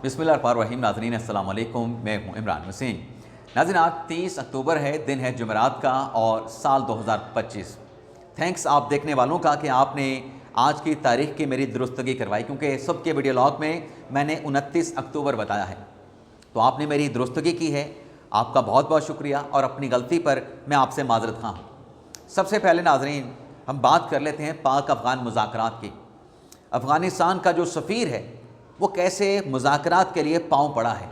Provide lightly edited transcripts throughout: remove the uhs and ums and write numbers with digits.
बिस्मिल्लाहिर्रहमानिर्रहीम। नाज़रीन अस्सलाम वालेकुम, मैं हूँ इमरान हुसैन। नाज़रीन आज 30 अक्टूबर है, दिन है जुमेरात का और साल 2025। थैंक्स आप देखने वालों का कि आपने आज की तारीख़ की मेरी दुरुस्तगी करवाई, क्योंकि सब के वीडियो लॉग में मैंने 29 अक्टूबर बताया है, तो आपने मेरी दुरुस्तगी की है। आपका बहुत बहुत शुक्रिया और अपनी गलती पर मैं आपसे माज़रत ख़्वाह हूँ। सबसे पहले नाज़रीन हम बात कर लेते हैं पाक अफ़गान मुज़ाकरात की। अफ़गानिस्तान का जो सफ़ीर है वो कैसे मुज़ाकरात के लिए पाँव पड़ा है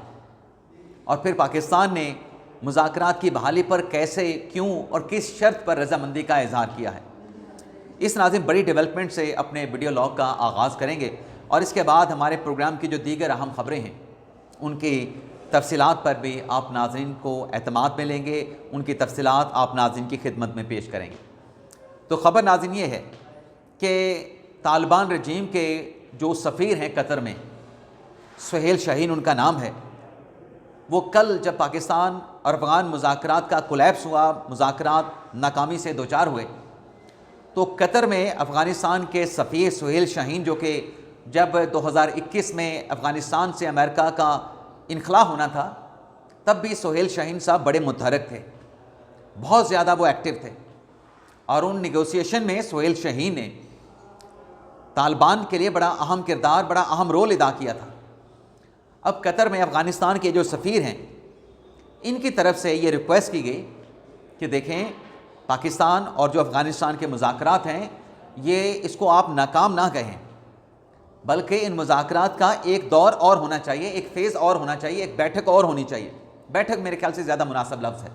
और फिर पाकिस्तान ने मुज़ाकरात की बहाली पर कैसे, क्यों और किस शर्त पर रज़ामंदी का इज़हार किया है। इस नाज़िम बड़ी डेवलपमेंट से अपने वीडियो लॉग का आगाज़ करेंगे और इसके बाद हमारे प्रोग्राम की जो दीगर अहम ख़बरें हैं उनकी तफसीलात पर भी आप नाज़रीन को एतमाद में लेंगे, उनकी तफसीलात आप नाज़रीन की खिदमत में पेश करेंगे। तो ख़बर नाज़रीन ये है कि तालिबान रजीम के जो सफ़ीर हैं कतर में, सुहेल शाहीन उनका नाम है, वो कल जब पाकिस्तान और अफ़गान मुज़ाकरात का कोलैप्स हुआ, मुज़ाकरात नाकामी से दो चार हुए, तो कतर में अफ़गानिस्तान के सफ़ीर सुहेल शाहीन, जो कि जब 2021 में अफ़गानिस्तान से अमेरिका का इनखला होना था तब भी सुहेल शाहीन साहब बड़े मुतहरक थे, बहुत ज़्यादा वो एक्टिव थे और उन निगोसिएशन में सुहेल शाहीन ने तालिबान के लिए बड़ा अहम किरदार, बड़ा अहम रोल अदा किया था। अब कतर में अफ़गानिस्तान के जो सफ़ीर हैं इनकी तरफ से ये रिक्वेस्ट की गई कि देखें पाकिस्तान और जो अफ़गानिस्तान के मुज़ाकरात हैं ये इसको आप नाकाम ना कहें, बल्कि इन मुज़ाकरात का एक दौर और होना चाहिए, एक फ़ेज़ और होना चाहिए, एक बैठक और होनी चाहिए। बैठक मेरे ख्याल से ज़्यादा मुनासिब लफ्ज़ है।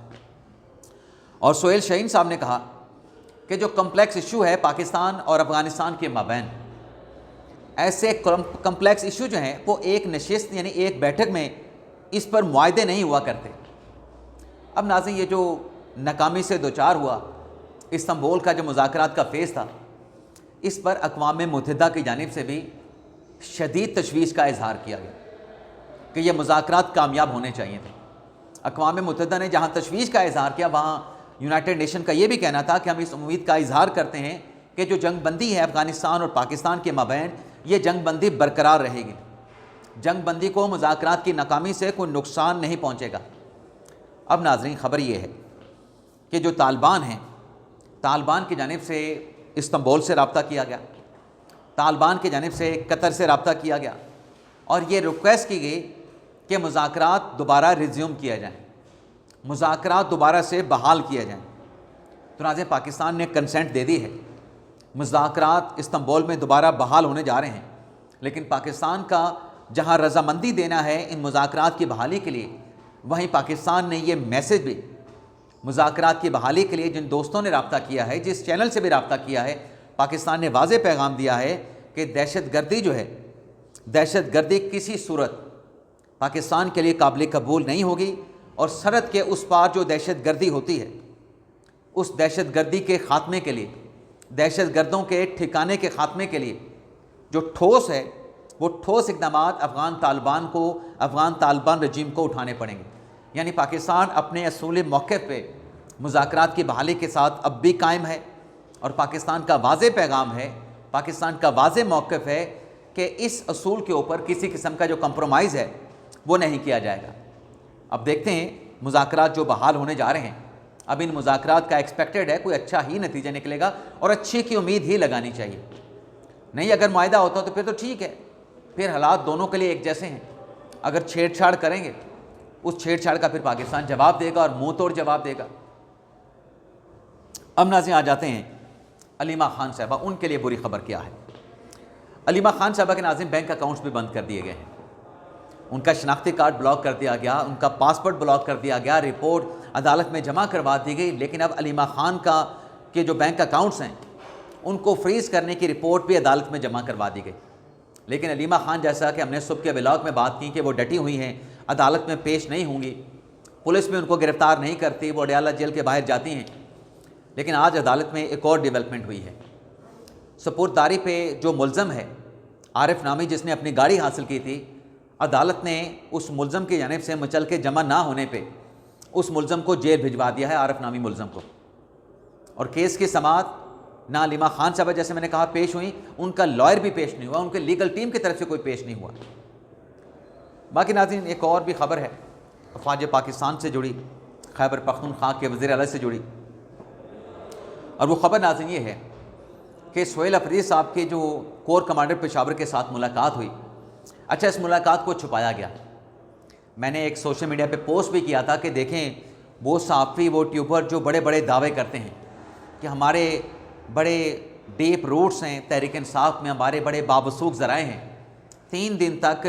और सुहेल शाहीन साहब ने कहा कि जो कम्प्लेक्स इशू है पाकिस्तान और अफ़गानिस्तान के माबैन, ऐसे कम्प्लेक्स इशू जो हैं वो एक नशिस्त यानी एक बैठक में इस पर मुआहदे नहीं हुआ करते। अब नाज़रीन ये जो नाकामी से दो चार हुआ, इस्तांबुल का जो मुज़ाकरात का फ़ेज़ था, इस पर अक़वाम मुत्तहिदा की जानिब से भी शदीद तशवीश का इजहार किया गया कि ये मुज़ाकरात कामयाब होने चाहिए थे। अक़वाम मुत्तहिदा ने जहाँ तशवीश का इजहार किया, वहाँ यूनाइटेड नेशन का ये भी कहना था कि हम इस उम्मीद का इजहार करते हैं कि जो जंग बंदी है अफ़गानिस्तान और पाकिस्तान के माबैन, ये जंग बंदी बरकरार रहेगी। जंग बंदी को मुज़ाकरात की नाकामी से कोई नुकसान नहीं पहुँचेगा। अब नाज़रीन ख़बर ये है कि जो तालिबान हैं, तालिबान की जानिब से इस्तांबुल से रब्ता किया गया, तालिबान की जानिब से कतर से रब्ता किया गया और ये रिक्वेस्ट की गई कि मुज़ाकरात दोबारा रिज्यूम किया जाए, मुज़ाकरात दोबारा से बहाल किया जाए। तो नाज़रीन पाकिस्तान ने कंसेंट दे दी है, मुज़ाकरात इस्तांबुल में दोबारा बहाल होने जा रहे हैं, लेकिन पाकिस्तान का जहां रज़ामंदी देना है इन मुज़ाकरात की बहाली के लिए, वहीं पाकिस्तान ने ये मैसेज भी मुज़ाकरात की बहाली के लिए जिन दोस्तों ने रब्ता किया है, जिस चैनल से भी रब्ता किया है, पाकिस्तान ने वाज़ेह पैगाम दिया है कि दहशतगर्दी जो है, दहशतगर्दी किसी सूरत पाकिस्तान के लिए काबिल कबूल नहीं होगी और सरहद के उस पार जो दहशतगर्दी होती है, उस दहशतगर्दी के ख़ात्मे के लिए, दहशतगर्दों के ठिकाने के ख़ात्मे के लिए जो ठोस है, वो ठोस इक़दामात अफ़गान तालिबान रजीम को उठाने पड़ेंगे। यानी पाकिस्तान अपने असूली मौक़िफ़ पे मुज़ाकरात की बहाली के साथ अब भी कायम है और पाकिस्तान का वाज़ेह पैगाम है, पाकिस्तान का वाज़ेह मौक़िफ़ है कि इस असूल के ऊपर किसी किस्म का जो कंप्रोमाइज़ है वो नहीं किया जाएगा। अब देखते हैं मुज़ाकरात जो बहाल होने जा रहे हैं, अब इन मुज़ाकरात का एक्सपेक्टेड है कोई अच्छा ही नतीजा निकलेगा और अच्छी की उम्मीद ही लगानी चाहिए। नहीं, अगर मुआहदा होता तो फिर तो ठीक है, फिर हालात दोनों के लिए एक जैसे हैं। अगर छेड़छाड़ करेंगे, उस छेड़छाड़ का फिर पाकिस्तान जवाब देगा और मुंह तोड़ जवाब देगा। अब नाज़रीन आ जाते हैं अलीमा खान साहबा, उनके लिए बुरी खबर क्या है। अलीमा खान साहबा के नाज़रीन बैंक अकाउंट्स भी बंद कर दिए गए हैं, उनका शनाख्ती कार्ड ब्लॉक कर दिया गया, उनका पासपोर्ट ब्लॉक कर दिया गया, रिपोर्ट अदालत में जमा करवा दी गई। लेकिन अब अलीमा खान के जो बैंक अकाउंट्स हैं उनको फ्रीज़ करने की रिपोर्ट भी अदालत में जमा करवा दी गई। लेकिन अलीमा खान, जैसा कि हमने सुबह के व्लॉग में बात की कि वो डटी हुई हैं, अदालत में पेश नहीं होंगी, पुलिस भी उनको गिरफ़्तार नहीं करती, वो अडयाला जेल के बाहर जाती हैं। लेकिन आज अदालत में एक और डेवलपमेंट हुई है। सपुर्ददारी पे जो मुलज़म है आरिफ नामी, जिसने अपनी गाड़ी हासिल की थी, अदालत ने उस मुलज़म की जानिब से मुचल के जमा ना होने पे उस मुलज़म को जेल भिजवा दिया है, आरिफ नामी मुलज़म को। और केस की समाअत ना अलीमा खान साहबा जैसे मैंने कहा पेश हुई, उनका लॉयर भी पेश नहीं हुआ, उनके लीगल टीम की तरफ से कोई पेश नहीं हुआ। باقی ناظرین ایک اور بھی خبر ہے افواج پاکستان سے جڑی، خیبر پختونخوا کے وزیر اعلیٰ سے جڑی، اور وہ خبر ناظرین یہ ہے کہ سہیل افریدی صاحب کے جو کور کمانڈر پشاور کے ساتھ ملاقات ہوئی، اچھا اس ملاقات کو چھپایا گیا۔ میں نے ایک سوشل میڈیا پہ پوسٹ بھی کیا تھا کہ دیکھیں وہ صحافی، وہ ٹیوبر جو بڑے بڑے دعوے کرتے ہیں کہ ہمارے بڑے ڈیپ روٹس ہیں تحریک انصاف میں، ہمارے بڑے بابسوخ ذرائع ہیں، 3 دن تک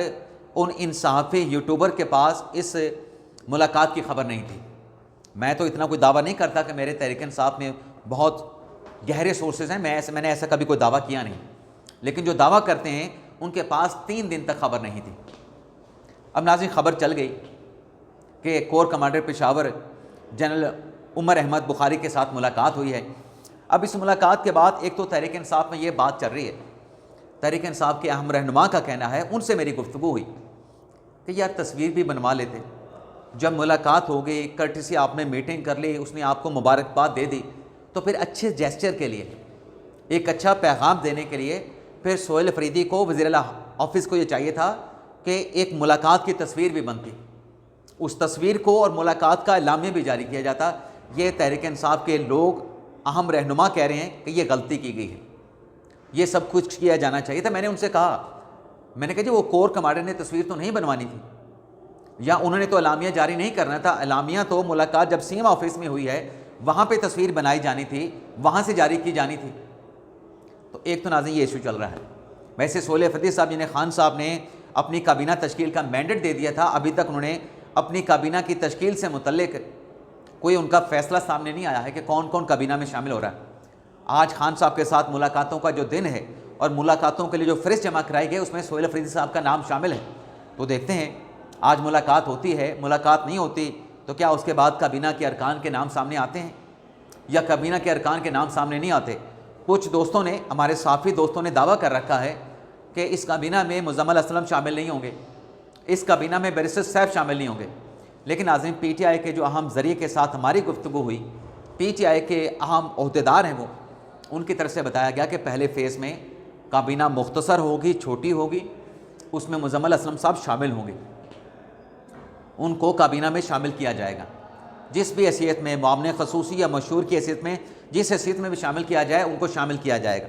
ان صحافی یوٹیوبر کے پاس اس ملاقات کی خبر نہیں تھی۔ میں تو اتنا کوئی دعویٰ نہیں کرتا کہ میرے تحریک انصاف میں بہت گہرے سورسز ہیں، میں نے ایسا کبھی کوئی دعویٰ کیا نہیں، لیکن جو دعویٰ کرتے ہیں ان کے پاس 3 دن تک خبر نہیں تھی۔ اب ناظرین خبر چل گئی کہ کور کمانڈر پشاور جنرل عمر احمد بخاری کے ساتھ ملاقات ہوئی ہے۔ اب اس ملاقات کے بعد ایک تو تحریک انصاف میں یہ بات چل رہی ہے، تحریک انصاف کے اہم رہنما کا کہنا ہے، ان سے میری گفتگو ہوئی کہ یار تصویر بھی بنوا لیتے، جب ملاقات ہو گئی، کرٹسی آپ نے میٹنگ کر لی، اس نے آپ کو مبارکباد دے دی، تو پھر اچھے جیسچر کے لیے، ایک اچھا پیغام دینے کے لیے پھر سہیل افریدی کو، وزیر اعلیٰ آفس کو یہ چاہیے تھا کہ ایک ملاقات کی تصویر بھی بنتی، اس تصویر کو اور ملاقات کا اعلامیہ بھی جاری کیا جاتا۔ یہ تحریک انصاف کے لوگ، اہم رہنما کہہ رہے ہیں کہ یہ غلطی کی گئی ہے، یہ سب کچھ کیا جانا چاہیے تھا۔ میں نے ان سے کہا جی وہ کور کمانڈر نے تصویر تو نہیں بنوانی تھی، یا انہوں نے تو اعلامیہ جاری نہیں کرنا تھا، اعلامیہ تو ملاقات جب سی ایم آفس میں ہوئی ہے وہاں پہ تصویر بنائی جانی تھی، وہاں سے جاری کی جانی تھی۔ تو ایک تو ناظرین یہ ایشو چل رہا ہے۔ ویسے سہیل افریدی صاحب جنہیں خان صاحب نے اپنی کابینہ تشکیل کا مینڈیٹ دے دیا تھا، ابھی تک انہوں نے اپنی کابینہ کی تشکیل سے متعلق کوئی ان کا فیصلہ سامنے نہیں آیا ہے کہ کون کون کابینہ میں شامل ہو رہا ہے۔ آج خان صاحب کے ساتھ ملاقاتوں کا جو دن ہے اور ملاقاتوں کے لیے جو فہرست جمع کرائی گئی، اس میں سہیل افریدی صاحب کا نام شامل ہے۔ تو دیکھتے ہیں آج ملاقات ہوتی ہے، ملاقات نہیں ہوتی تو کیا اس کے بعد کابینہ کے ارکان کے نام سامنے آتے ہیں یا کابینہ کے ارکان کے نام سامنے نہیں آتے؟ کچھ دوستوں نے، ہمارے صحافی دوستوں نے دعویٰ کر رکھا ہے کہ اس کابینہ میں مزمل اسلم شامل نہیں ہوں گے، اس کابینہ میں بیرسٹر سیف شامل نہیں ہوں گے۔ لیکن ناظرین پی ٹی آئی کے جو اہم ذریعے کے ساتھ ہماری گفتگو ہوئی، پی ٹی آئی کے اہم عہدیدار ہیں وہ، ان کی طرف سے بتایا گیا کہ پہلے فیز میں کابینہ مختصر ہوگی، چھوٹی ہوگی، اس میں مزمل اسلم صاحب شامل ہوں گے، ان کو کابینہ میں شامل کیا جائے گا، جس بھی حیثیت میں، معاون خصوصی یا مشہور کی حیثیت میں، جس حیثیت میں بھی شامل کیا جائے ان کو شامل کیا جائے گا۔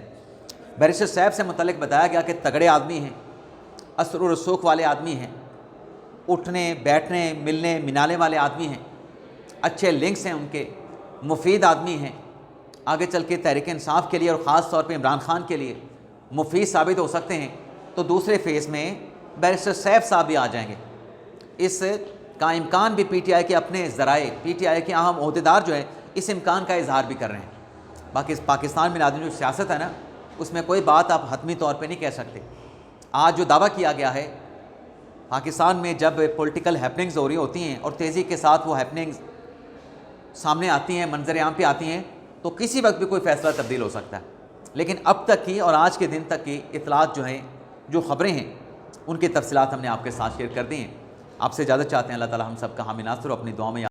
بیرسٹر صاحب سے متعلق بتایا گیا کہ تگڑے آدمی ہیں، اثر و رسوخ والے آدمی ہیں، اٹھنے بیٹھنے ملنے منانے والے آدمی ہیں، اچھے لنکس ہیں ان کے، مفید آدمی ہیں، آگے چل کے تحریک انصاف کے لیے اور خاص طور پہ عمران خان کے لیے مفید ثابت ہو سکتے ہیں۔ تو دوسرے فیز میں بیرسٹر سیف صاحب بھی آ جائیں گے۔ اس کا امکان بھی پی ٹی آئی کے اپنے ذرائع، پی ٹی آئی کے اہم عہدیدار جو ہیں اس امکان کا اظہار بھی کر رہے ہیں۔ باقی پاکستان میں ناظرین جو سیاست ہے نا، اس میں کوئی بات آپ حتمی طور پہ نہیں کہہ سکتے۔ آج جو دعویٰ کیا گیا ہے پاکستان میں، جب پولیٹیکل ہیپننگز ہو رہی ہوتی ہیں اور تیزی کے ساتھ وہ ہیپننگز سامنے آتی ہیں، منظر عام پہ آتی ہیں، تو کسی وقت بھی کوئی فیصلہ تبدیل ہو سکتا ہے۔ لیکن اب تک کی اور آج کے دن تک کی اطلاعات جو ہیں، جو خبریں ہیں، ان کی تفصیلات ہم نے آپ کے ساتھ شیئر کر دی ہیں۔ آپ سے اجازت چاہتے ہیں، اللہ تعالی ہم سب کا حامی ناصر ہو، اپنی دعاؤں میں